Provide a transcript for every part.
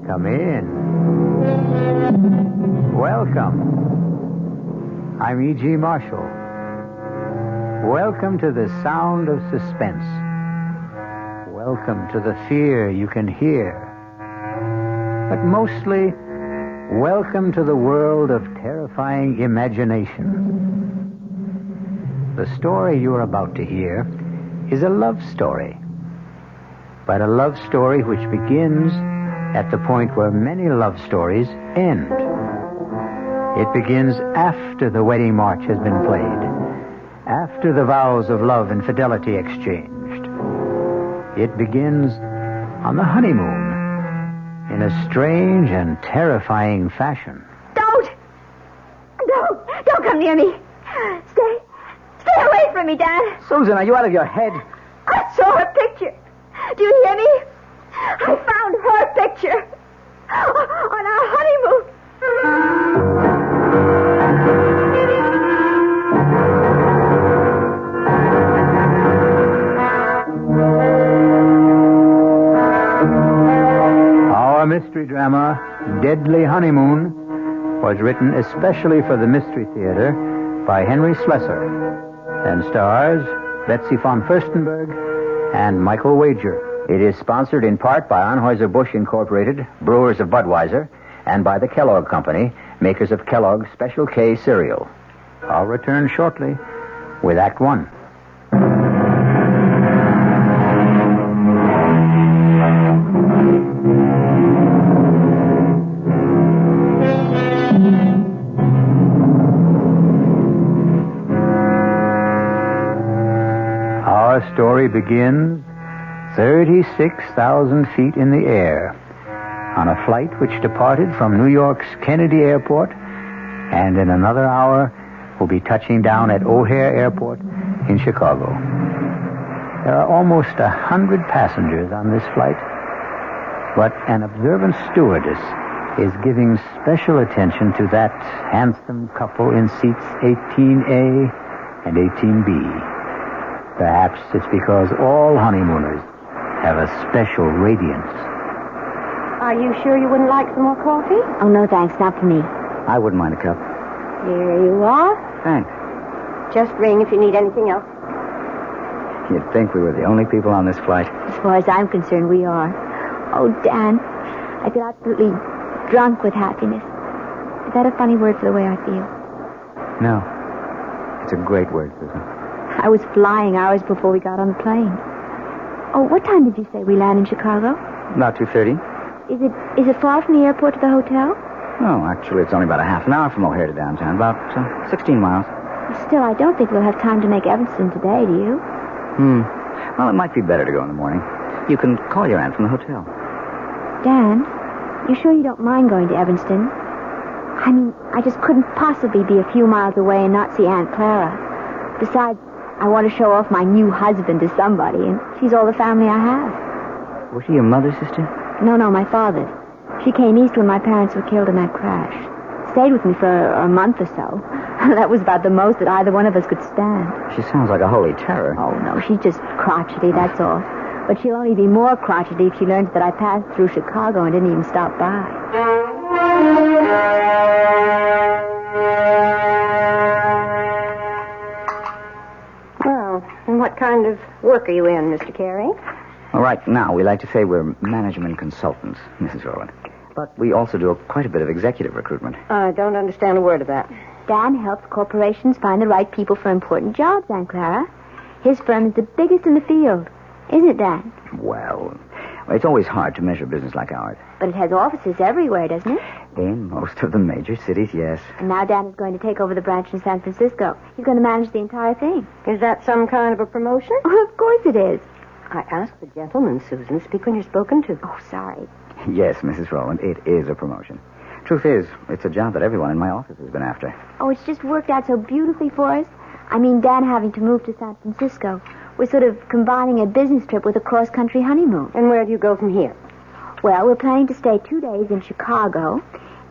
Come in. Welcome. I'm E.G. Marshall. Welcome to the sound of suspense. Welcome to the fear you can hear. But mostly, welcome to the world of terrifying imagination. The story you're about to hear is a love story. But a love story which begins at the point where many love stories end. It begins after the wedding march has been played, after the vows of love and fidelity exchanged. It begins on the honeymoon in a strange and terrifying fashion. Don't come near me. Stay away from me, Dan. Susan, are you out of your head? I saw her picture. Do you hear me? I found her picture on our honeymoon. Our mystery drama, Deadly Honeymoon, was written especially for the Mystery Theater by Henry Slesar and stars Betsy von Furstenberg and Michael Wager. It is sponsored in part by Anheuser-Busch Incorporated, brewers of Budweiser, and by the Kellogg Company, makers of Kellogg's Special K cereal. I'll return shortly with Act One. Our story begins 36,000 feet in the air on a flight which departed from New York's Kennedy Airport and in another hour will be touching down at O'Hare Airport in Chicago. There are almost 100 passengers on this flight, but an observant stewardess is giving special attention to that handsome couple in seats 18A and 18B. Perhaps it's because all honeymooners have a special radiance. Are you sure you wouldn't like some more coffee? Oh, no, thanks. Not for me. I wouldn't mind a cup. Here you are. Thanks. Just ring if you need anything else. You'd think we were the only people on this flight. As far as I'm concerned, we are. Oh, Dan, I feel absolutely drunk with happiness. Is that a funny word for the way I feel? No. It's a great word, Susan. I was flying hours before we got on the plane. Oh, what time did you say we land in Chicago? About 2:30. Is it far from the airport to the hotel? No, actually, it's only about a half an hour from O'Hare to downtown. About 16 miles. Still, I don't think we'll have time to make Evanston today, do you? Well, it might be better to go in the morning. You can call your aunt from the hotel. Dan, you sure you don't mind going to Evanston? I mean, I just couldn't possibly be a few miles away and not see Aunt Clara. Besides, I want to show off my new husband to somebody, and she's all the family I have. Was she your mother's sister? No, my father's. She came east when my parents were killed in that crash. Stayed with me for a month or so. That was about the most that either one of us could stand. She sounds like a holy terror. Oh, no, she's just crotchety, that's all. But she'll only be more crotchety if she learns that I passed through Chicago and didn't even stop by. Well, and what kind of work are you in, Mr. Carey? Well, right now, we like to say we're management consultants, Mrs. Rowland. But we also do quite a bit of executive recruitment. I don't understand a word of that. Dan helps corporations find the right people for important jobs, Aunt Clara. His firm is the biggest in the field. Isn't it, Dan? Well, it's always hard to measure business like ours. But it has offices everywhere, doesn't it? In most of the major cities, yes. And now Dan is going to take over the branch in San Francisco. He's going to manage the entire thing. Is that some kind of a promotion? Oh, of course it is. I asked the gentleman, Susan. Speak when you're spoken to. Oh, sorry. Yes, Mrs. Rowland, it is a promotion. Truth is, it's a job that everyone in my office has been after. Oh, it's just worked out so beautifully for us. I mean, Dan having to move to San Francisco. We're sort of combining a business trip with a cross-country honeymoon. And where do you go from here? Well, we're planning to stay 2 days in Chicago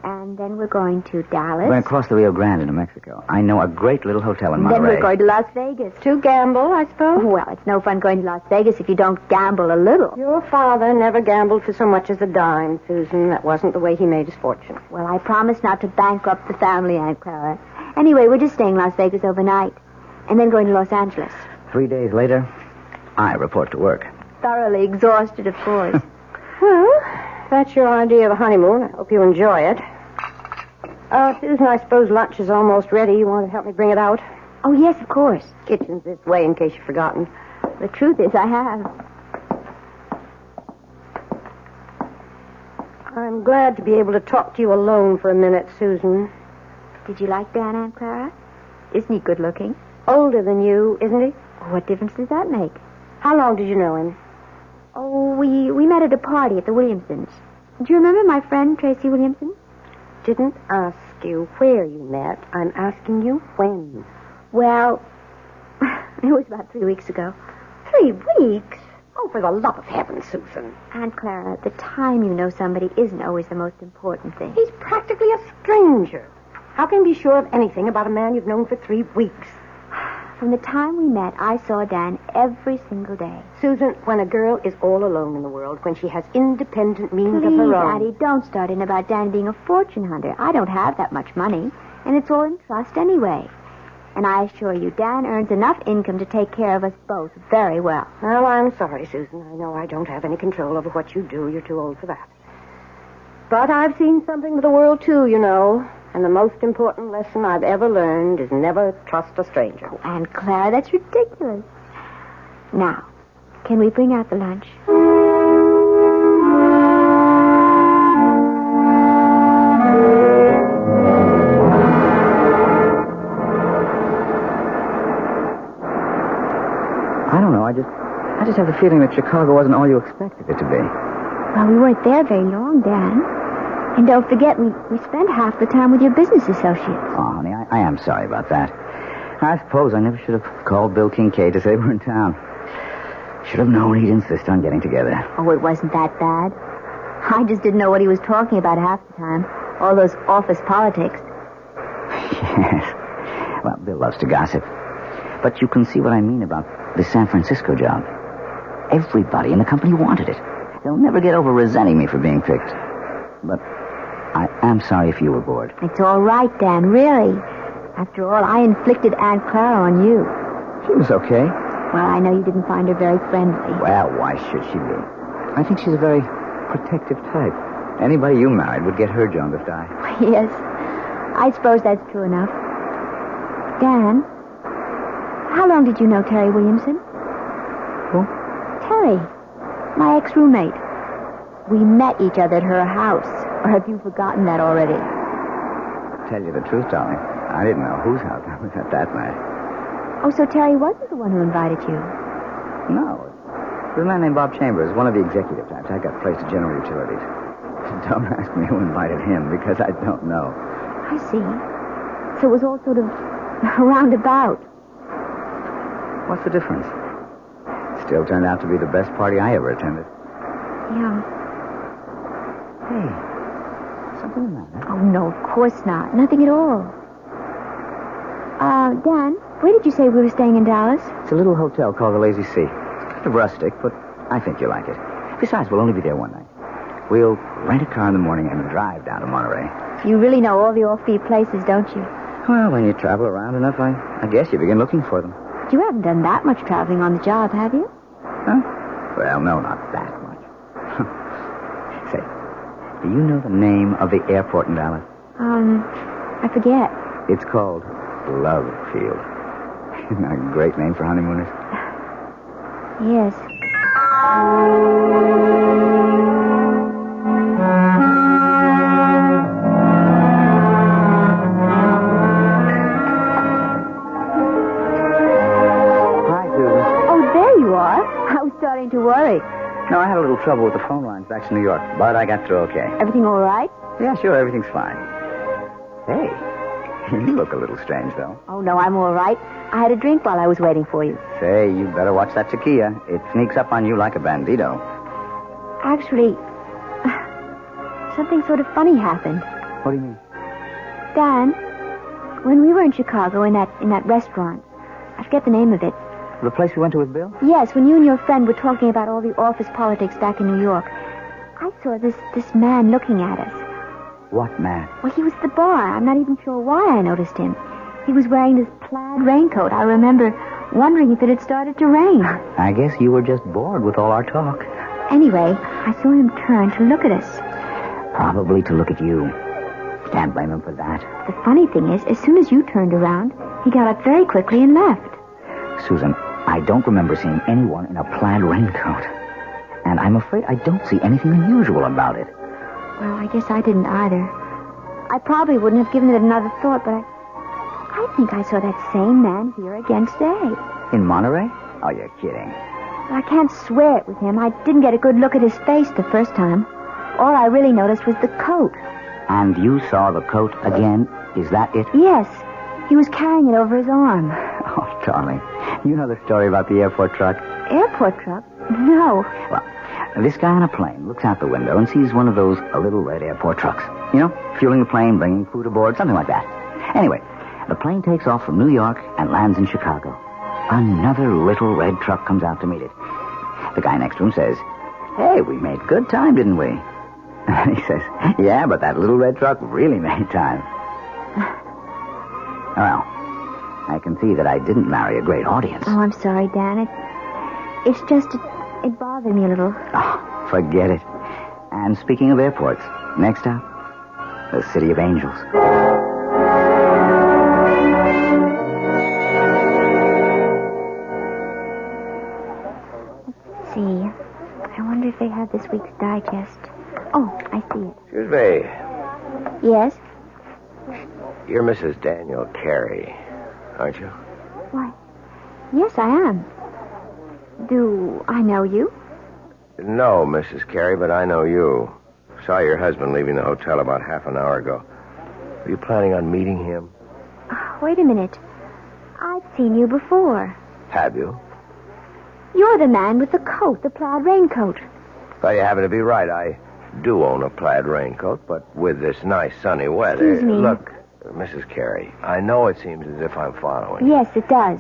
And then we're going to Dallas. We're going to cross the Rio Grande into Mexico. I know a great little hotel in Monterey. Then we're going to Las Vegas. To gamble, I suppose? Well, it's no fun going to Las Vegas if you don't gamble a little. Your father never gambled for so much as a dime, Susan. That wasn't the way he made his fortune. Well, I promised not to bankrupt the family, Aunt Clara. Anyway, we're just staying in Las Vegas overnight. And then going to Los Angeles. 3 days later, I report to work. Thoroughly exhausted, of course. Well, that's your idea of a honeymoon. I hope you enjoy it. Susan, I suppose lunch is almost ready. You want to help me bring it out? Oh, yes, of course. Kitchen's this way, in case you've forgotten. The truth is, I have. I'm glad to be able to talk to you alone for a minute, Susan. Did you like Dan, Aunt Clara? Isn't he good looking? Older than you, isn't he? What difference does that make? How long did you know him? Oh, we met at a party at the Williamsons. Do you remember my friend, Tracy Williamson? Didn't ask you where you met. I'm asking you when. Well, it was about 3 weeks ago. 3 weeks? Oh, for the love of heaven, Susan. Aunt Clara, the time you know somebody isn't always the most important thing. He's practically a stranger. How can you be sure of anything about a man you've known for 3 weeks? From the time we met, I saw Dan every single day. Susan, when a girl is all alone in the world, when she has independent means Please, of her own... Addie, don't start in about Dan being a fortune hunter. I don't have that much money, and it's all in trust anyway. And I assure you, Dan earns enough income to take care of us both very well. Well, I'm sorry, Susan. I know I don't have any control over what you do. You're too old for that. But I've seen something of the world, too, you know. And the most important lesson I've ever learned is never trust a stranger. Oh, Aunt Clara, that's ridiculous. Now, can we bring out the lunch? I don't know. I just have the feeling that Chicago wasn't all you expected it to be. Well, we weren't there very long, Dan. And don't forget, we spent half the time with your business associates. Oh, honey, I am sorry about that. I suppose I never should have called Bill Kincaid to say we're in town. Should have known he'd insist on getting together. Oh, it wasn't that bad. I just didn't know what he was talking about half the time. All those office politics. Yes. Well, Bill loves to gossip. But you can see what I mean about the San Francisco job. Everybody in the company wanted it. They'll never get over resenting me for being picked. But I am sorry if you were bored. It's all right, Dan, really. After all, I inflicted Aunt Clara on you. She was okay. Well, I know you didn't find her very friendly. Well, why should she be? I think she's a very protective type. Anybody you married would get her jaundiced eye. Yes, I suppose that's true enough. Dan, how long did you know Terry Williamson? Who? Terry, my ex-roommate. We met each other at her house. Or have you forgotten that already? Tell you the truth, darling, I didn't know whose house I was at that night. Oh, so Terry wasn't the one who invited you? No. It was a man named Bob Chambers, one of the executive types. I got placed at General Utilities. Don't ask me who invited him, because I don't know. I see. So it was all sort of roundabout. What's the difference? Still turned out to be the best party I ever attended. Yeah. Hey, something the matter? Oh, no, of course not. Nothing at all. Dan, where did you say we were staying in Dallas? It's a little hotel called the Lazy Sea. It's kind of rustic, but I think you'll like it. Besides, we'll only be there one night. We'll rent a car in the morning and drive down to Monterey. You really know all the offbeat places, don't you? Well, when you travel around enough, I guess you begin looking for them. You haven't done that much traveling on the job, have you? Huh? Well, no, not that much. Say, do you know the name of the airport in Dallas? I forget. It's called Love Field. Isn't that a great name for honeymooners? Yes. Hi, Susan. Oh, there you are. I was starting to worry. No, I had a little trouble with the phone lines back to New York, but I got through okay. Everything all right? Yeah, sure, everything's fine. Hey, you look a little strange, though. Oh, no, I'm all right. I had a drink while I was waiting for you. Say, you better watch that tequila. It sneaks up on you like a bandito. Actually, something sort of funny happened. What do you mean? Dan, when we were in Chicago in that restaurant, I forget the name of it. The place we went to with Bill? Yes, when you and your friend were talking about all the office politics back in New York, I saw this man looking at us. What man? Well, he was at the bar. I'm not even sure why I noticed him. He was wearing this plaid raincoat. I remember wondering if it had started to rain. I guess you were just bored with all our talk. Anyway, I saw him turn to look at us. Probably to look at you. Can't blame him for that. The funny thing is, as soon as you turned around, he got up very quickly and left. Susan, I don't remember seeing anyone in a plaid raincoat. And I'm afraid I don't see anything unusual about it. Well, I guess I didn't either. I probably wouldn't have given it another thought, but I think I saw that same man here again today. In Monterey? Oh, you're kidding. I can't swear it with him. I didn't get a good look at his face the first time. All I really noticed was the coat. And you saw the coat again? Is that it? Yes. He was carrying it over his arm. Oh, darling. You know the story about the airport truck? Airport truck? No. Well, this guy on a plane looks out the window and sees one of those little red airport trucks. You know, fueling the plane, bringing food aboard, something like that. Anyway, the plane takes off from New York and lands in Chicago. Another little red truck comes out to meet it. The guy next to him says, "Hey, we made good time, didn't we?" And he says, "Yeah, but that little red truck really made time." Well, I can see that I didn't marry a great audience. Oh, I'm sorry, Dan. It's just, it bothered me a little. Oh, forget it. And speaking of airports, next stop, the City of Angels. Let's see. I wonder if they have this week's digest. Oh, I see it. Excuse me. Yes? You're Mrs. Daniel Carey, aren't you? Why, yes, I am. Do I know you? No, Mrs. Carey, but I know you. Saw your husband leaving the hotel about half an hour ago. Are you planning on meeting him? Wait a minute. I've seen you before. Have you? You're the man with the coat, the plaid raincoat. Well, you happen to be right. I do own a plaid raincoat, but with this nice sunny weather... Excuse me. Look, Mrs. Carey, I know it seems as if I'm following. Yes, it does.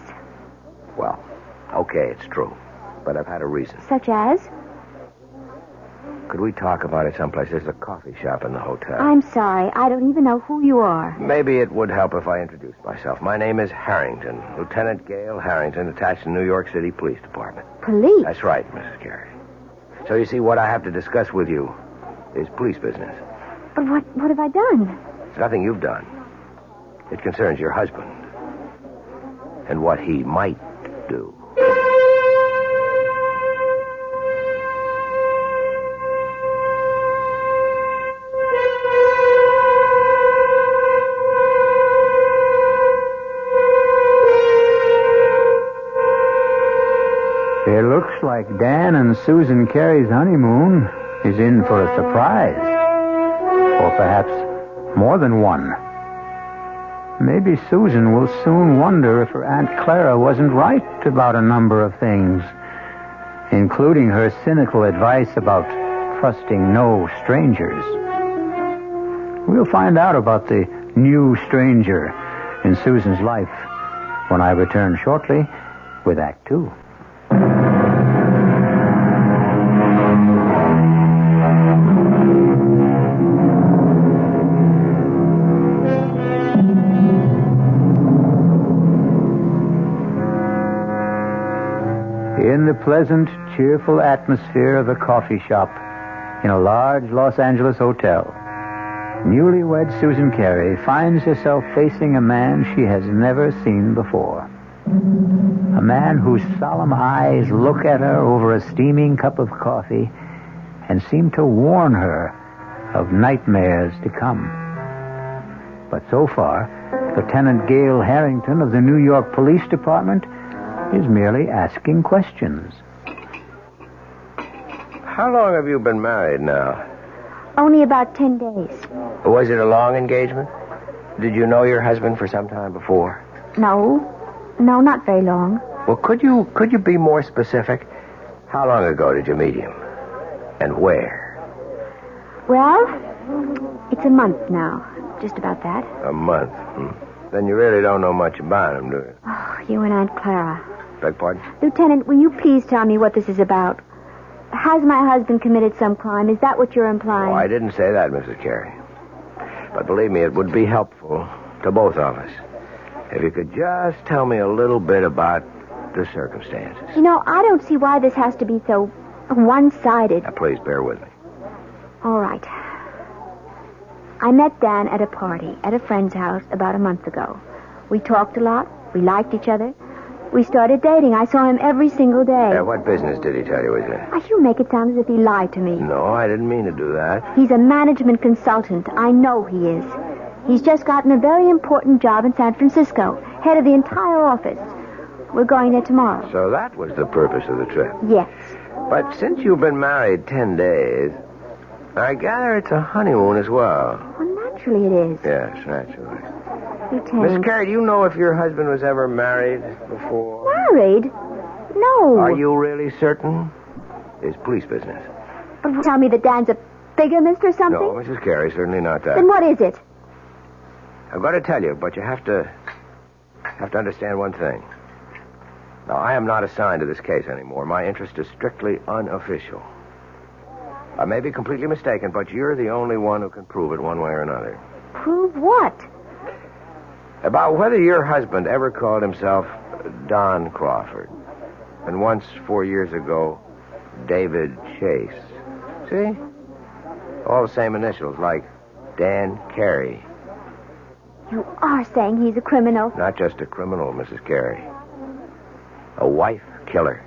Well, okay, it's true. But I've had a reason. Such as? Could we talk about it someplace? There's a coffee shop in the hotel. I'm sorry. I don't even know who you are. Maybe it would help if I introduced myself. My name is Harrington, Lieutenant Gale Harrington, attached to New York City Police Department. Police? That's right, Mrs. Carey. So you see, what I have to discuss with you is police business. But what have I done? It's nothing you've done. It concerns your husband and what he might do. It looks like Dan and Susan Carey's honeymoon is in for a surprise. Or perhaps more than one. Maybe Susan will soon wonder if her Aunt Clara wasn't right about a number of things, including her cynical advice about trusting no strangers. We'll find out about the new stranger in Susan's life when I return shortly with Act 2. In the pleasant, cheerful atmosphere of a coffee shop in a large Los Angeles hotel, newlywed Susan Carey finds herself facing a man she has never seen before. A man whose solemn eyes look at her over a steaming cup of coffee and seem to warn her of nightmares to come. But so far, Lieutenant Gale Harrington of the New York Police Department is merely asking questions. How long have you been married now? Only about 10 days. Was it a long engagement? Did you know your husband for some time before? No, not very long. Well, could you be more specific? How long ago did you meet him? And where? Well, it's a month now. Just about that. A month? Then you really don't know much about him, do you? Oh, you and Aunt Clara. Beg pardon? Lieutenant, will you please tell me what this is about? Has my husband committed some crime? Is that what you're implying? Oh, I didn't say that, Mrs. Carey. But believe me, it would be helpful to both of us if you could just tell me a little bit about the circumstances. You know, I don't see why this has to be so one-sided. Now, please bear with me. All right. I met Dan at a party at a friend's house about a month ago. We talked a lot. We liked each other. We started dating. I saw him every single day. What business did he tell you he's in? You make it sound as if he lied to me. No, I didn't mean to do that. He's a management consultant. I know he is. He's just gotten a very important job in San Francisco, head of the entire office. We're going there tomorrow. So that was the purpose of the trip. Yes. But since you've been married 10 days, I gather it's a honeymoon as well. Well, naturally it is. Yes, naturally. Lieutenant. Miss Carey, do you know if your husband was ever married before? Married? No. Are you really certain? It's police business. Tell me that Dan's a bigamist or something? No, Mrs. Carey, certainly not that. Then what is it? I'm going to tell you, but you have to understand one thing. Now, I am not assigned to this case anymore. My interest is strictly unofficial. I may be completely mistaken, but you're the only one who can prove it one way or another. Prove what? About whether your husband ever called himself Don Crawford. And once, 4 years ago, David Chase. See? All the same initials, like Dan Carey. You are saying he's a criminal. Not just a criminal, Mrs. Carey. A wife killer.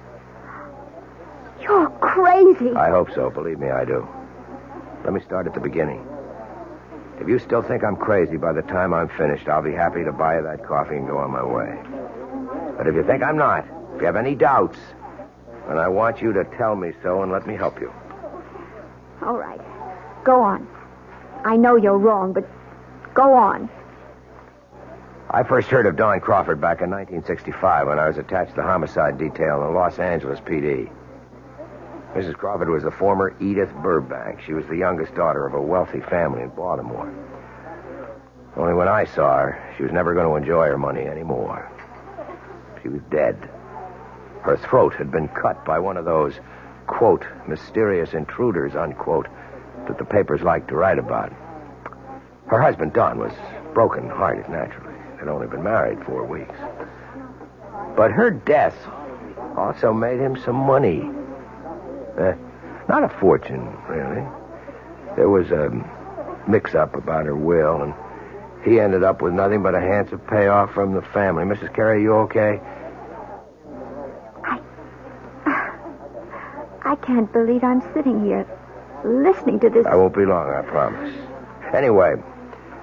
You're crazy. I hope so. Believe me, I do. Let me start at the beginning. If you still think I'm crazy by the time I'm finished, I'll be happy to buy you that coffee and go on my way. But if you think I'm not, if you have any doubts, then I want you to tell me so and let me help you. All right. Go on. I know you're wrong, but go on. I first heard of Don Crawford back in 1965 when I was attached to the homicide detail in the Los Angeles PD. Mrs. Crawford was the former Edith Burbank. She was the youngest daughter of a wealthy family in Baltimore. Only when I saw her, she was never going to enjoy her money anymore. She was dead. Her throat had been cut by one of those, quote, mysterious intruders, unquote, that the papers liked to write about. Her husband, Don, was broken-hearted, naturally. They'd only been married 4 weeks. But her death also made him some money. Not a fortune, really. There was a mix-up about her will, and he ended up with nothing but a handsome payoff from the family. Mrs. Carey, you okay? I can't believe I'm sitting here listening to this. I won't be long, I promise. Anyway,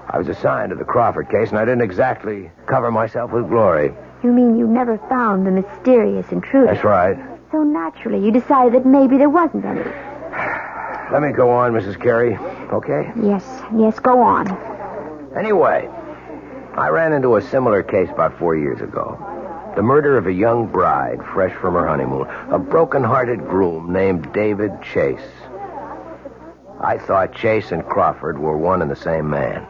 I was assigned to the Crawford case, and I didn't exactly cover myself with glory. You mean you never found the mysterious intruder? That's right. So naturally, you decided that maybe there wasn't any. Let me go on, Mrs. Carey, okay? Yes, go on. Anyway, I ran into a similar case about 4 years ago. The murder of a young bride, fresh from her honeymoon. A broken-hearted groom named David Chase. I thought Chase and Crawford were one and the same man.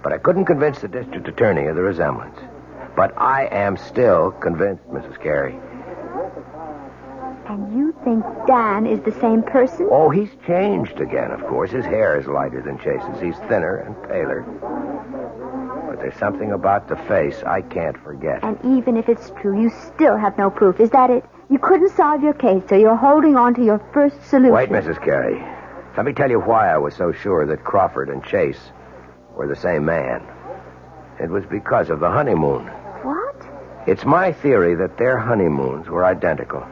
But I couldn't convince the district attorney of the resemblance. But I am still convinced, Mrs. Carey. And you think Dan is the same person? Oh, he's changed again, of course. His hair is lighter than Chase's. He's thinner and paler. But there's something about the face I can't forget. And even if it's true, you still have no proof. Is that it? You couldn't solve your case, so you're holding on to your first solution. Wait, Mrs. Carey. Let me tell you why I was so sure that Crawford and Chase were the same man. It was because of the honeymoon. What? It's my theory that their honeymoons were identical.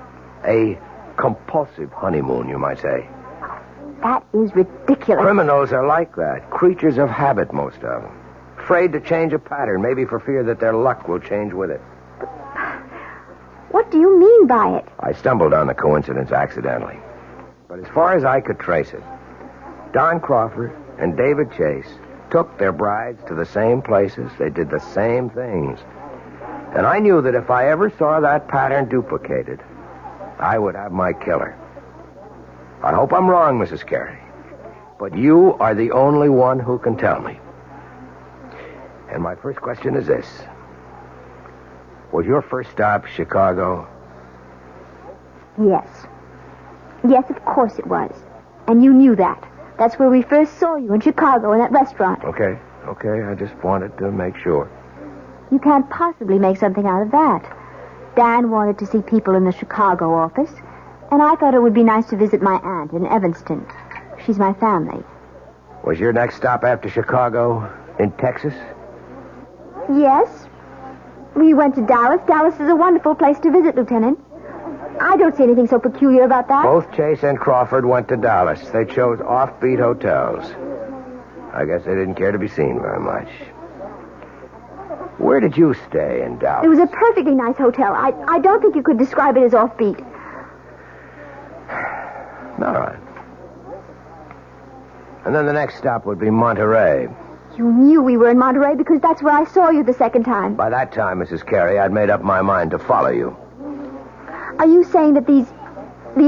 A compulsive honeymoon, you might say. That is ridiculous. Criminals are like that. Creatures of habit, most of them. Afraid to change a pattern, maybe for fear that their luck will change with it. What do you mean by it? I stumbled on the coincidence accidentally. But as far as I could trace it, Don Crawford and David Chase took their brides to the same places. They did the same things. And I knew that if I ever saw that pattern duplicated, I would have my killer. I hope I'm wrong, Mrs. Carey. But you are the only one who can tell me. And my first question is this. Was your first stop Chicago? Yes. Yes, of course it was. And you knew that. That's where we first saw you, in Chicago, in that restaurant. Okay. I just wanted to make sure. You can't possibly make something out of that. Dan wanted to see people in the Chicago office, and I thought it would be nice to visit my aunt in Evanston. She's my family. Was your next stop after Chicago in Texas? Yes. We went to Dallas. Dallas is a wonderful place to visit, Lieutenant. I don't see anything so peculiar about that. Both Chase and Crawford went to Dallas. They chose offbeat hotels. I guess they didn't care to be seen very much. Where did you stay in Dallas? It was a perfectly nice hotel. I don't think you could describe it as offbeat. All right. And then the next stop would be Monterey. You knew we were in Monterey because that's where I saw you the second time. By that time, Mrs. Carey, I'd made up my mind to follow you. Are you saying that these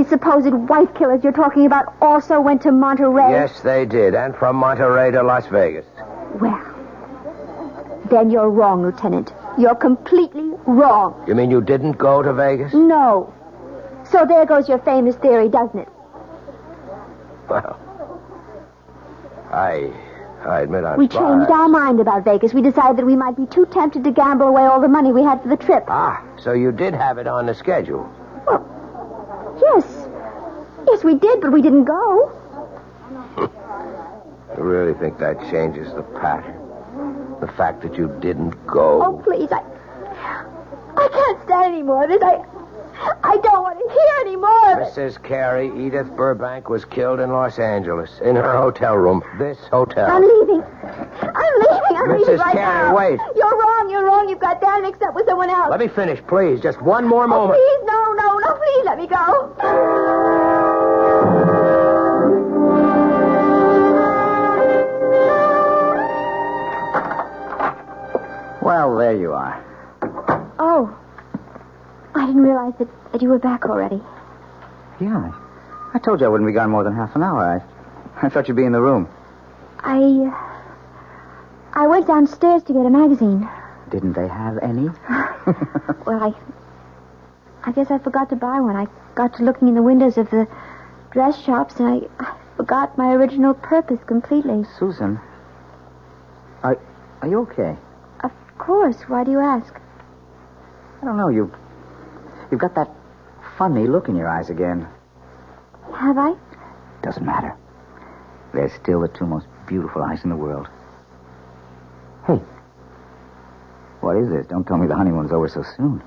supposed wife killers you're talking about also went to Monterey? Yes, they did. And from Monterey to Las Vegas. Well, then you're wrong, Lieutenant. You're completely wrong. You mean you didn't go to Vegas? No. So there goes your famous theory, doesn't it? Well, I admit I'm We surprised. changed our mind about Vegas. We decided that we might be too tempted to gamble away all the money we had for the trip. Ah, so you did have it on the schedule. Well, yes. Yes, we did, but we didn't go. You really think that changes the pattern? The fact that you didn't go? Oh, please, I can't stand any more of this. I don't want to hear any more of it. Mrs. Carey, Edith Burbank was killed in Los Angeles, in her hotel room. This hotel. I'm leaving. I'm leaving Mrs. right Carey, now. wait. You're wrong. You've got Dan mixed up with someone else. Let me finish, please. Just one more moment. Please, no, please let me go. Well, there you are. Oh. I didn't realize that you were back already. Yeah, I told you I wouldn't be gone more than half an hour. I thought you'd be in the room. I went downstairs to get a magazine. Didn't they have any? Well, I guess I forgot to buy one. I got to looking in the windows of the dress shops, and I forgot my original purpose completely. Susan, are you okay? Of course. Why do you ask? I don't know. You've got that funny look in your eyes again. Have I? Doesn't matter. They're still the two most beautiful eyes in the world. Hey, what is this? Don't tell me the honeymoon's over so soon.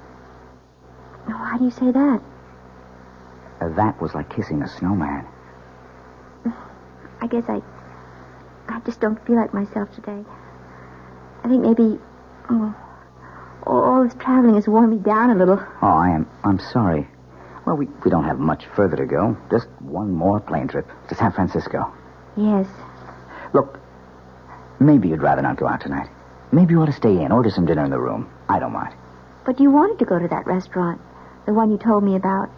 Why do you say that? That was like kissing a snowman. I guess I just don't feel like myself today. I think maybe all this traveling has worn me down a little. Oh, I'm sorry. Well, we don't have much further to go. Just one more plane trip to San Francisco. Yes. Look, maybe you'd rather not go out tonight. Maybe you ought to stay in, order some dinner in the room. I don't mind. But you wanted to go to that restaurant, the one you told me about.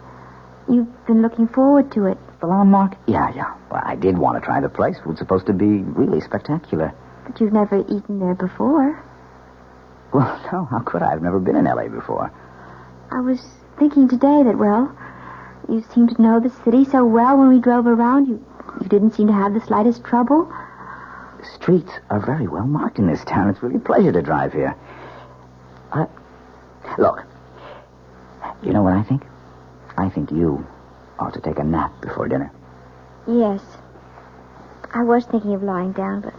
You've been looking forward to it. The landmark? Yeah. Well, I did want to try the place. It was supposed to be really spectacular. But you've never eaten there before. Well, no, how could I? I've never been in L.A. before. I was thinking today that, well, you seemed to know the city so well when we drove around. You didn't seem to have the slightest trouble. The streets are very well marked in this town. It's really a pleasure to drive here. Look, you know what I think? I think you ought to take a nap before dinner. Yes. I was thinking of lying down, but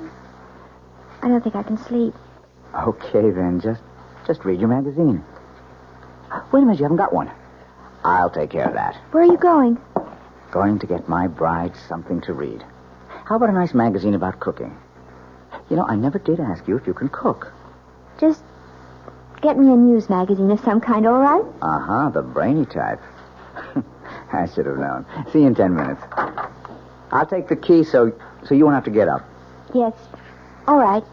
I don't think I can sleep. Okay, then. Just read your magazine. Wait a minute, you haven't got one. I'll take care of that. Where are you going? Going to get my bride something to read. How about a nice magazine about cooking? You know, I never did ask you if you can cook. Just get me a news magazine of some kind, all right? Uh-huh, the brainy type. I should have known. See you in 10 minutes. I'll take the key so you won't have to get up. Yes. All right.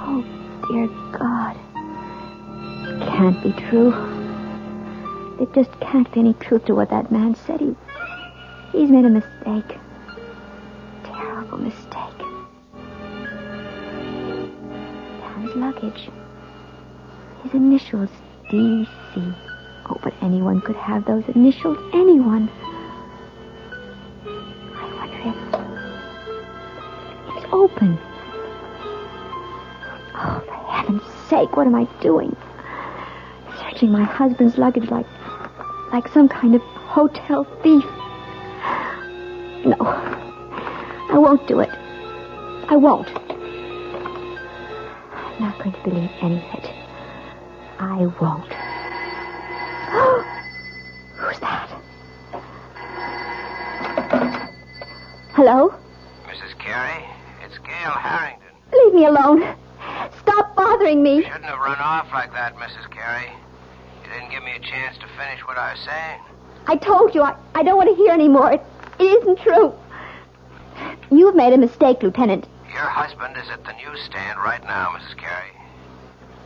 Oh, dear God. It can't be true. There just can't be any truth to what that man said. He's made a mistake. Terrible mistake. Dan's luggage. His initials, D.C. Oh, but anyone could have those initials. Anyone. I wonder if... It's open. Oh, for heaven's sake, what am I doing? Searching my husband's luggage like some kind of hotel thief. No, I won't do it. I won't. I'm not going to believe any of it. I won't. Who's that? Hello? Mrs. Carey, it's Gail Harrington. Leave me alone. Stop bothering me. You shouldn't have run off like that, Mrs. Carey. You didn't give me a chance to finish what I was saying. I told you, I don't want to hear any more. It isn't true. You've made a mistake, Lieutenant. Your husband is at the newsstand right now, Mrs. Carey.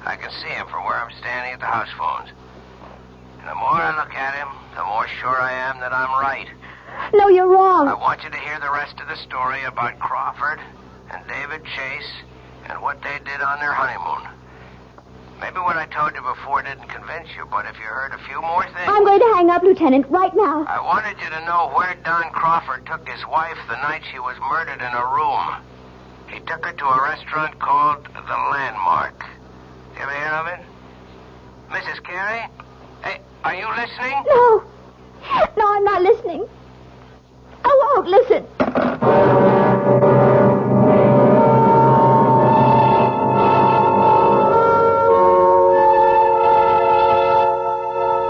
I can see him from where I'm standing at the house phones. And the more I look at him, the more sure I am that I'm right. No, you're wrong. I want you to hear the rest of the story about Crawford and David Chase and what they did on their honeymoon. Maybe what I told you before didn't convince you, but if you heard a few more things... I'm going to hang up, Lieutenant, right now. I wanted you to know where Don Crawford took his wife the night she was murdered in a room. He took her to a restaurant called The Landmark. You ever hear of it? Mrs. Carey? Hey, are you listening? No. No, I'm not listening. I won't listen.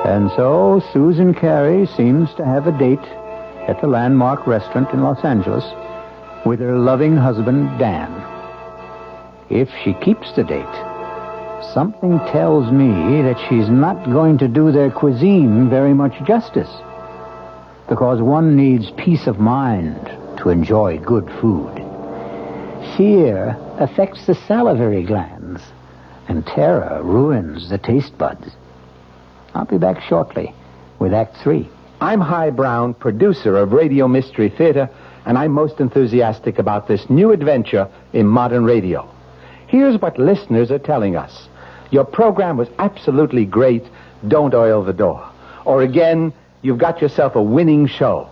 And so Susan Carey seems to have a date at the Landmark restaurant in Los Angeles with her loving husband, Dan. If she keeps the date, something tells me that she's not going to do their cuisine very much justice. Because one needs peace of mind to enjoy good food. Fear affects the salivary glands, and terror ruins the taste buds. I'll be back shortly with Act 3. I'm Hy Brown, producer of Radio Mystery Theater, and I'm most enthusiastic about this new adventure in modern radio. Here's what listeners are telling us. Your program was absolutely great. Don't oil the door. Or again, you've got yourself a winning show.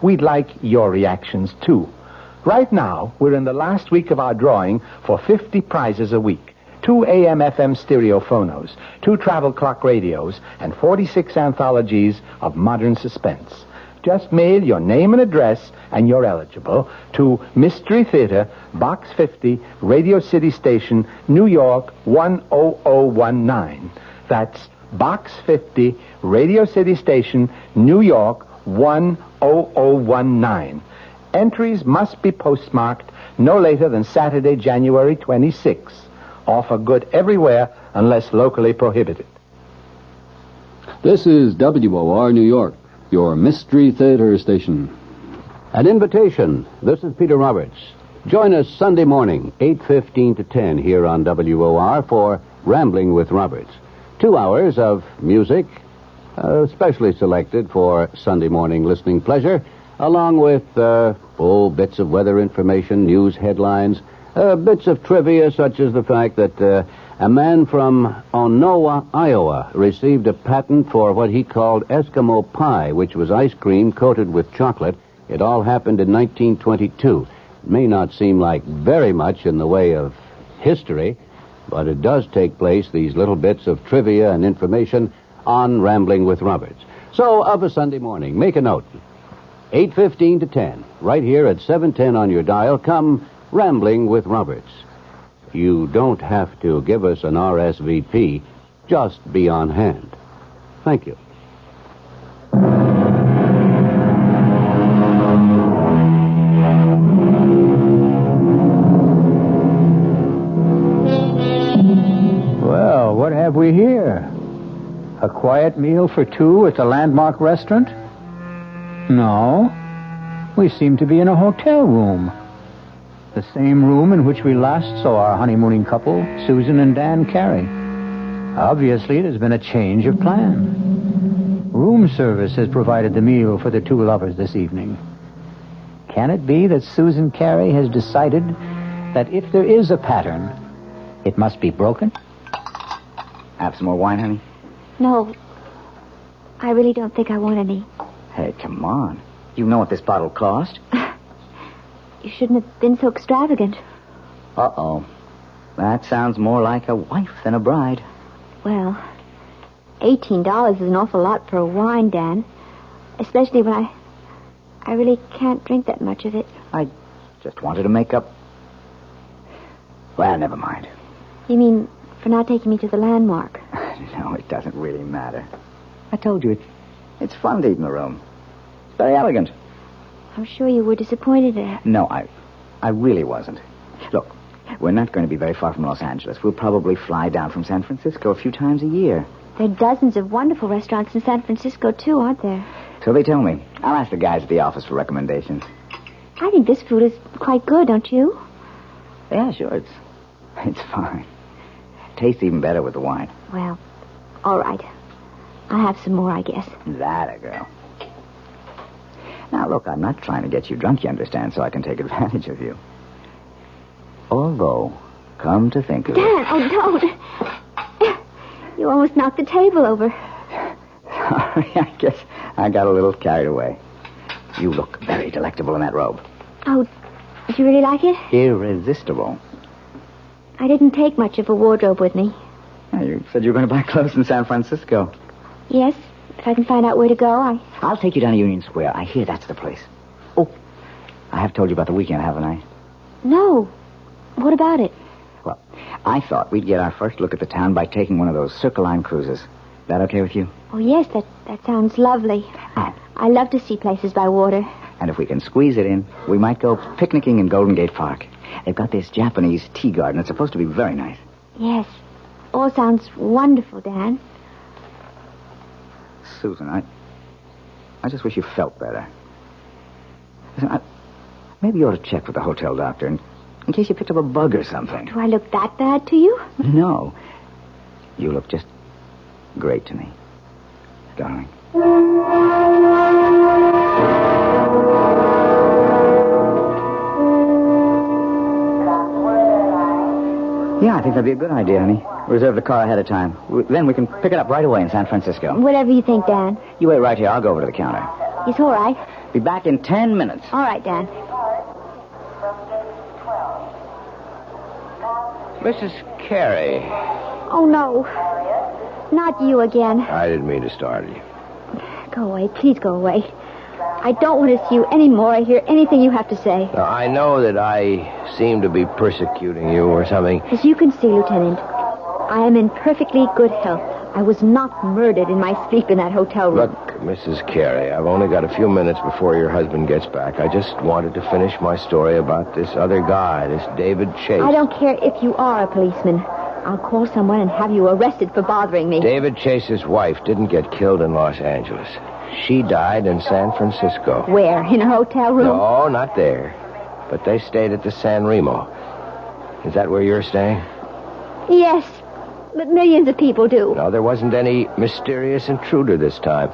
We'd like your reactions, too. Right now, we're in the last week of our drawing for 50 prizes a week. 2 AM/FM stereo phonos, 2 travel clock radios, and 46 anthologies of modern suspense. Just mail your name and address, and you're eligible, to Mystery Theater, Box 50, Radio City Station, New York 10019. That's Box 50, Radio City Station, New York 10019. Entries must be postmarked no later than Saturday, January 26th. Offer good everywhere unless locally prohibited. This is WOR New York, your Mystery Theater station. An invitation. This is Peter Roberts. Join us Sunday morning, 8:15 to 10 here on WOR for Rambling with Roberts. 2 hours of music, specially selected for Sunday morning listening pleasure, along with bits of weather information, news headlines, bits of trivia, such as the fact that a man from Onowa, Iowa, received a patent for what he called Eskimo pie, which was ice cream coated with chocolate. It all happened in 1922. It may not seem like very much in the way of history, but it does take place, these little bits of trivia and information, on Rambling with Roberts. So, of a Sunday morning, make a note. 8:15 to 10, right here at 710 on your dial, come Rambling with Roberts. You don't have to give us an RSVP. Just be on hand. Thank you. Well, what have we here? A quiet meal for two at the Landmark restaurant? No. We seem to be in a hotel room. The same room in which we last saw our honeymooning couple, Susan and Dan Carey. Obviously, there's been a change of plan. Room service has provided the meal for the two lovers this evening. Can it be that Susan Carey has decided that if there is a pattern, it must be broken? Have some more wine, honey? No. I really don't think I want any. Hey, come on. You know what this bottle cost? You shouldn't have been so extravagant. Uh-oh. That sounds more like a wife than a bride. Well, $18 is an awful lot for a wine, Dan. Especially when I really can't drink that much of it. I just wanted to make up... Well, never mind. You mean for not taking me to the landmark? No, it doesn't really matter. I told you, it's fun to eat in the room. It's very elegant. I'm sure you were disappointed at it. No, I really wasn't. Look, we're not going to be very far from Los Angeles. We'll probably fly down from San Francisco a few times a year. There are dozens of wonderful restaurants in San Francisco, too, aren't there? So they tell me. I'll ask the guys at the office for recommendations. I think this food is quite good, don't you? Yeah, sure, it's fine. Tastes even better with the wine. Well, all right. I'll have some more, I guess. That a girl. Now, look, I'm not trying to get you drunk, you understand, so I can take advantage of you. Although, come to think of it... Dan, oh, don't. You almost knocked the table over. Sorry, I guess I got a little carried away. You look very delectable in that robe. Oh, did you really like it? Irresistible. I didn't take much of a wardrobe with me. Yeah, you said you were going to buy clothes in San Francisco. Yes, if I can find out where to go, I'll take you down to Union Square. I hear that's the place. Oh, I have told you about the weekend, haven't I? No. What about it? Well, I thought we'd get our first look at the town by taking one of those Circle Line cruises. That okay with you? Oh, yes, that sounds lovely. I love to see places by water. And if we can squeeze it in, we might go picnicking in Golden Gate Park. They've got this Japanese tea garden. It's supposed to be very nice. Yes. All sounds wonderful, Dan. Susan, I just wish you felt better. Listen, maybe you ought to check with the hotel doctor in case you picked up a bug or something. Do I look that bad to you? No. You look just great to me, darling. Yeah, I think that'd be a good idea, honey. Reserve the car ahead of time. Then we can pick it up right away in San Francisco. Whatever you think, Dan. You wait right here. I'll go over to the counter. It's all right. Be back in 10 minutes. All right, Dan. Mrs. Carey. Oh, no. Not you again. I didn't mean to startle you. Go away. Please go away. I don't want to see you anymore or hear anything you have to say. Now, I know that I seem to be persecuting you or something. As you can see, Lieutenant, I am in perfectly good health. I was not murdered in my sleep in that hotel room. Look, Mrs. Carey, I've only got a few minutes before your husband gets back. I just wanted to finish my story about this other guy, this David Chase. I don't care if you are a policeman. I'll call someone and have you arrested for bothering me. David Chase's wife didn't get killed in Los Angeles. She died in San Francisco. Where? In a hotel room? No, not there. But they stayed at the San Remo. Is that where you're staying? Yes, but millions of people do. No, there wasn't any mysterious intruder this time.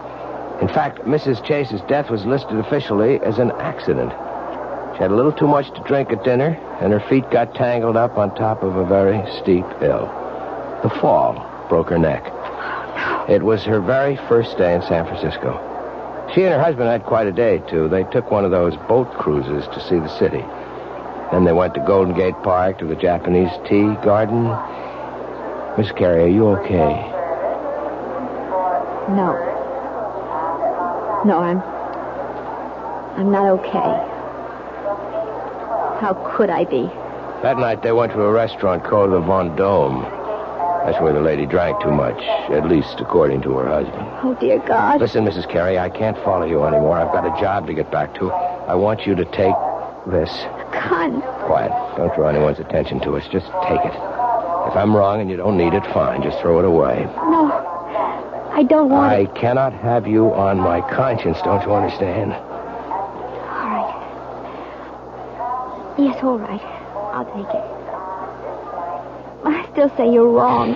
In fact, Mrs. Chase's death was listed officially as an accident. She had a little too much to drink at dinner, and her feet got tangled up on top of a very steep hill. The fall broke her neck. It was her very first day in San Francisco. She and her husband had quite a day, too. They took one of those boat cruises to see the city. Then they went to Golden Gate Park, to the Japanese tea garden. Miss Carey, are you okay? No. No, I'm not okay. How could I be? That night they went to a restaurant called the Vendome. That's where the lady drank too much, at least according to her husband. Oh, dear God. Listen, Mrs. Carey, I can't follow you anymore. I've got a job to get back to. I want you to take this. Gun. Quiet. Don't draw anyone's attention to it. Just take it. If I'm wrong and you don't need it, fine. Just throw it away. No. I don't want I it. cannot have you on my conscience, don't you understand? All right. Yes, all right. I'll take it. I still say you're wrong.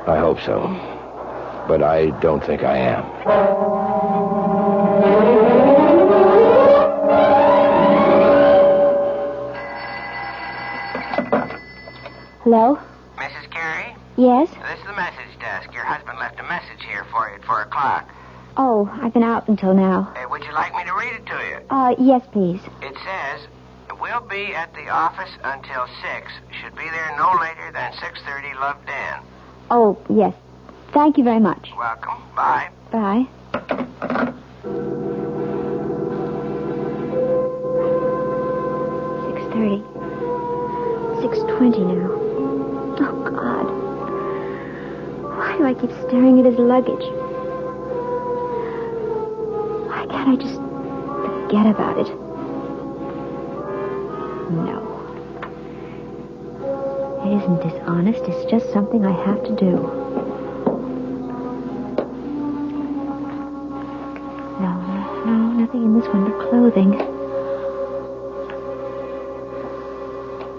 I hope so. But I don't think I am. Hello? Mrs. Carey? Yes? This is the message desk. Your husband left a message here for you at 4 o'clock. Oh, I've been out until now. Would you like me to read it to you? Yes, please. It says, we'll be at the office until 6. Should be there no later than 6:30. Love, Dan. Oh, yes. Thank you very much. Welcome. Bye. Bye. 6:30. 6:20 now. Oh, God. Why do I keep staring at his luggage? Why can't I just forget about it? No. It isn't dishonest. It's just something I have to do. No, nothing in this one but clothing.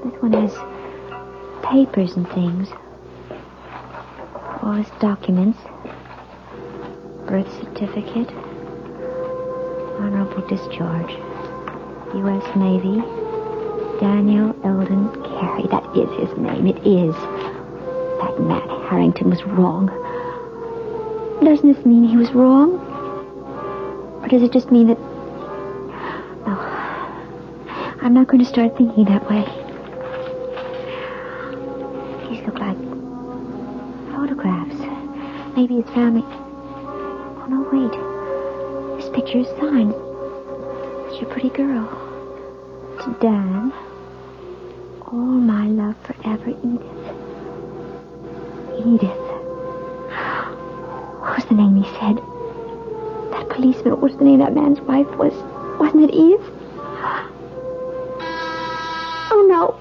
This one has papers and things. All his documents. Birth certificate. Honorable discharge. U.S. Navy. Daniel Eldon Carey. That is his name. It is. That Matt Harrington was wrong. Doesn't this mean he was wrong? Or does it just mean that... No. I'm not going to start thinking that way. These look like photographs. Maybe his family... Oh, no, wait. This picture is signed. Such a pretty girl. To Dan. All my love forever, Edith. Edith. What was the name he said? That policeman, what was the name that man's wife was? Wasn't it Edith? Oh, no.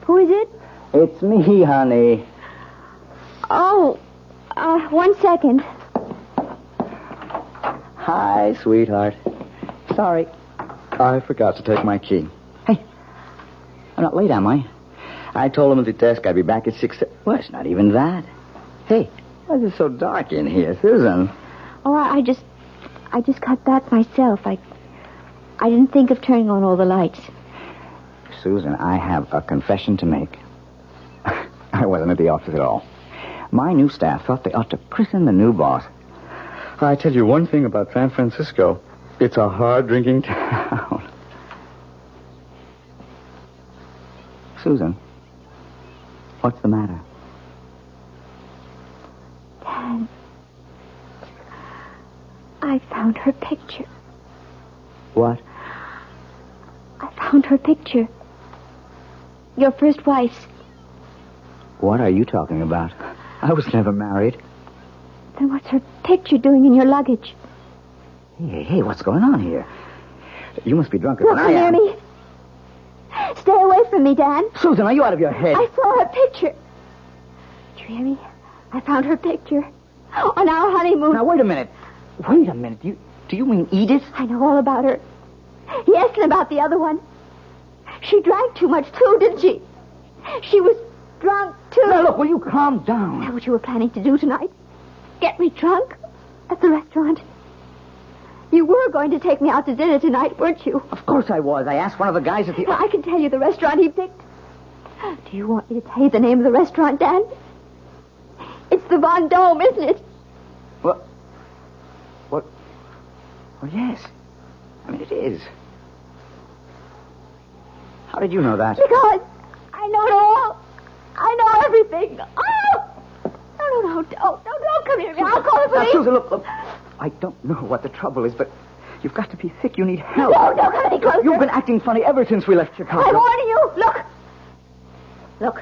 Who is it? It's me, honey. Oh, 1 second. Hi, sweetheart. Sorry. I forgot to take my key. Hey, I'm not late, am I? I told him at the desk I'd be back at 6. Well, it's not even that. Hey, why is it so dark in here, Susan? Oh, I just got back myself. I didn't think of turning on all the lights. Susan, I have a confession to make. I wasn't at the office at all. My new staff thought they ought to christen the new boss. I tell you one thing about San Francisco. It's a hard-drinking town. Susan, what's the matter? Dad, I found her picture. What? I found her picture. Your first wife's. What are you talking about? I was never married. Then what's her picture doing in your luggage? Hey, what's going on here? You must be drunker Look than I am. near me. Stay away from me, Dan. Susan, are you out of your head? I saw her picture. Do you hear me? I found her picture. On our honeymoon. Now, wait a minute. Wait a minute. Do you mean Edith? I know all about her. Yes, and about the other one. She drank too much, too, didn't she? She was drunk, too. Now, look, will you calm down? Is that what you were planning to do tonight? Get me drunk? At the restaurant? You were going to take me out to dinner tonight, weren't you? Of course I was. I asked one of the guys at the... Well, I can tell you the restaurant he picked. Do you want me to tell you the name of the restaurant, Dan? It's the Von Dome, isn't it? What? Well, yes. I mean, it is. How did you know that? Because I know it all. I know everything. Oh! No, don't come here. I'll call the police. Now, Susan, look. I don't know what the trouble is, but you've got to be sick. You need help. No, don't come any closer. You've been acting funny ever since we left Chicago. I'm warning you. Look.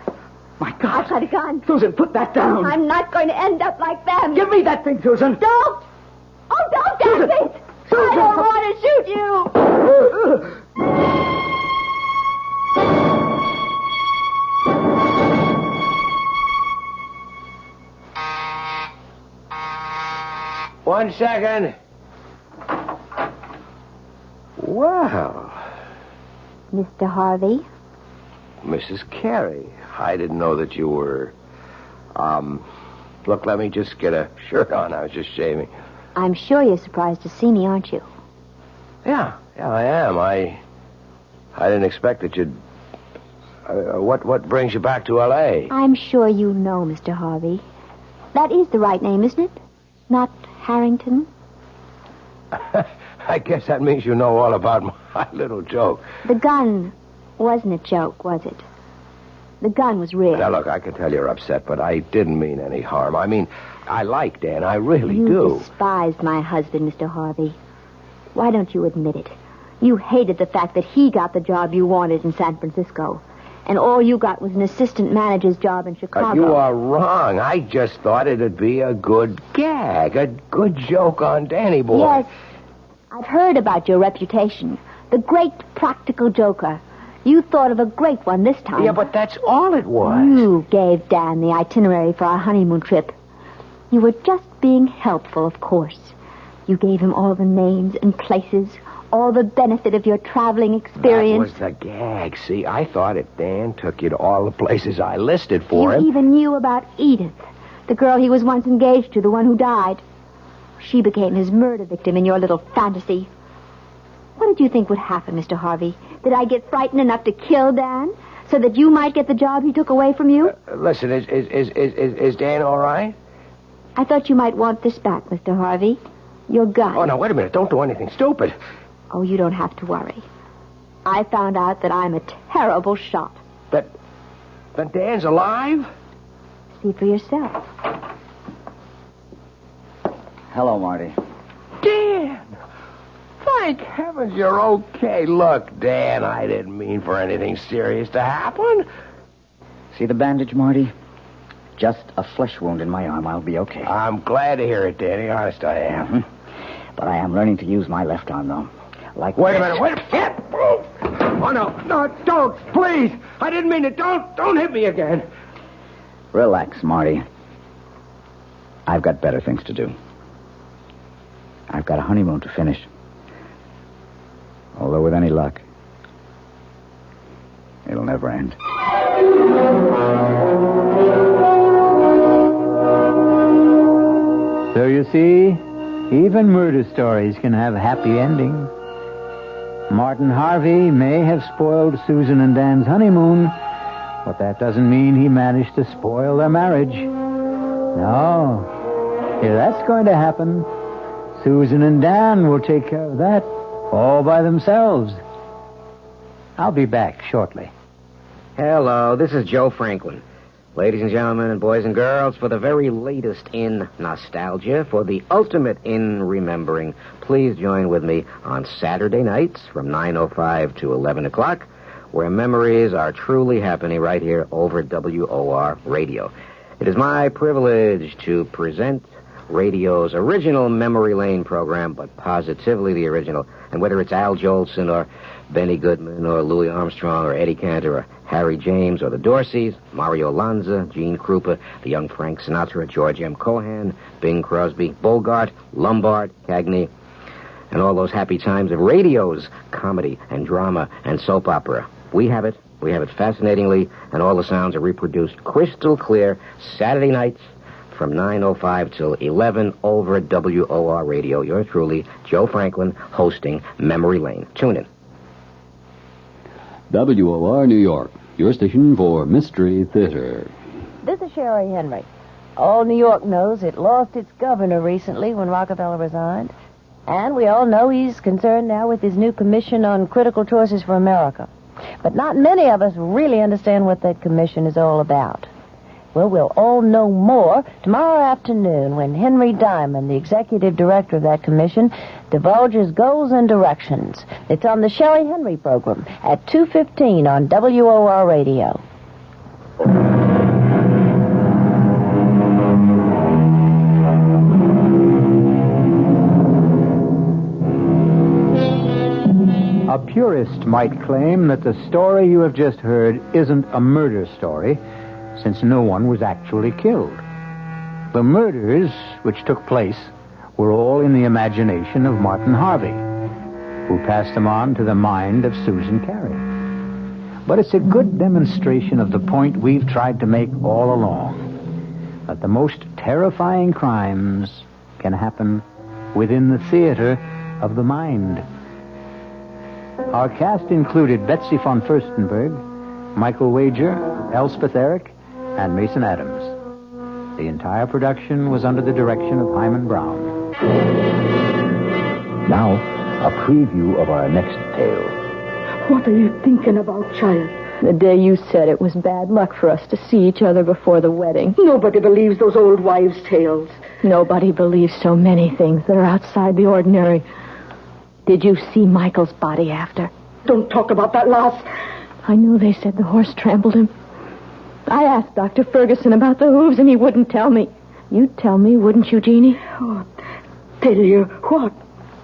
My God. I've got a gun. Susan, put that down. I'm not going to end up like them. Give me that thing, Susan. Don't. Oh, don't, Dan, please. Susan. I don't want to shoot you. 1 second. Wow. Mr. Harvey? Mrs. Carey, I didn't know that you were... Look, let me just get a shirt on. I was just shaving. I'm sure you're surprised to see me, aren't you? Yeah, I am. I didn't expect that you'd What brings you back to L.A.? I'm sure you know, Mr. Harvey. That is the right name, isn't it? Not Harrington? I guess that means you know all about my little joke. The gun wasn't a joke, was it? The gun was real. Now, look, I can tell you're upset, but I didn't mean any harm. I mean, I like Dan. I really You do. despised my husband, Mr. Harvey. Why don't you admit it? You hated the fact that he got the job you wanted in San Francisco. And all you got was an assistant manager's job in Chicago. You are wrong. I just thought it'd be a good gag, a good joke on Danny boy. Yes, I've heard about your reputation. The great practical joker. You thought of a great one this time. Yeah, but that's all it was. You gave Dan the itinerary for our honeymoon trip. You were just being helpful, of course. You gave him all the names and places, all the benefit of your traveling experience. That was the gag. See, I thought if Dan took you to all the places I listed for him... You even knew about Edith, the girl he was once engaged to, the one who died. She became his murder victim in your little fantasy. What did you think would happen, Mr. Harvey? Did I get frightened enough to kill Dan so that you might get the job he took away from you? Listen, is Dan all right? I thought you might want this back, Mr. Harvey. Your gun. Oh, now, wait a minute. Don't do anything stupid. Oh, you don't have to worry. I found out that I'm a terrible shot. That Dan's alive? See for yourself. Hello, Marty. Dan! Thank heavens you're okay. Look, Dan, I didn't mean for anything serious to happen. See the bandage, Marty? Just a flesh wound in my arm. I'll be okay. I'm glad to hear it, Danny. Honest, I am. Mm-hmm. But I am learning to use my left arm, though. Like Wait this. a minute. Wait a minute. Oh, no, don't. Please. I didn't mean it. Don't hit me again. Relax, Marty. I've got better things to do. I've got a honeymoon to finish. Although with any luck, it'll never end. So you see, even murder stories can have happy endings. Martin Harvey may have spoiled Susan and Dan's honeymoon, but that doesn't mean he managed to spoil their marriage. No. If that's going to happen, Susan and Dan will take care of that all by themselves. I'll be back shortly. Hello, this is Joe Franklin. Ladies and gentlemen and boys and girls, for the very latest in nostalgia, for the ultimate in remembering, please join with me on Saturday nights from 9:05 to 11 o'clock, where memories are truly happening right here over WOR Radio. It is my privilege to present radio's original Memory Lane program, but positively the original. And whether it's Al Jolson or Benny Goodman or Louis Armstrong or Eddie Cantor or Harry James or the Dorseys, Mario Lanza, Gene Krupa, the young Frank Sinatra, George M. Cohan, Bing Crosby, Bogart, Lombard, Cagney, and all those happy times of radio's comedy and drama and soap opera. We have it fascinatingly, and all the sounds are reproduced crystal clear Saturday nights from 9:05 till 11 over WOR Radio. Yours truly, Joe Franklin, hosting Memory Lane. Tune in. WOR New York, your station for Mystery Theater. This is Sherry Henry. All New York knows it lost its governor recently when Rockefeller resigned. And we all know he's concerned now with his new commission on critical choices for America. But not many of us really understand what that commission is all about. Well, we'll all know more tomorrow afternoon when Henry Diamond, the executive director of that commission, divulges goals and directions. It's on the Sherry Henry program at 2:15 on WOR Radio. A purist might claim that the story you have just heard isn't a murder story, since no one was actually killed. The murders which took place were all in the imagination of Martin Harvey, who passed them on to the mind of Susan Carey. But it's a good demonstration of the point we've tried to make all along, that the most terrifying crimes can happen within the theater of the mind. Our cast included Betsy von Furstenberg, Michael Wager, Elspeth Eric, and Mason Adams. The entire production was under the direction of Hyman Brown. Now, a preview of our next tale. What are you thinking about, child? The day you said it was bad luck for us to see each other before the wedding. Nobody believes those old wives' tales. Nobody believes so many things that are outside the ordinary. Did you see Michael's body after? Don't talk about that, lass. I knew they said the horse trampled him. I asked Dr. Ferguson about the hooves, and he wouldn't tell me. You'd tell me, wouldn't you, Jeannie? Oh, tell you what?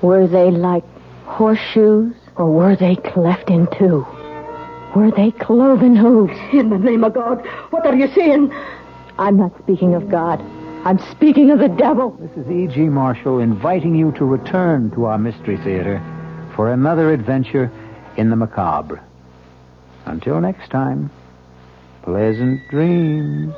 Were they like horseshoes, or were they cleft in two? Were they cloven hooves? In the name of God, what are you saying? I'm not speaking of God. I'm speaking of the devil. This is E.G. Marshall inviting you to return to our Mystery Theater for another adventure in the macabre. Until next time, pleasant dreams.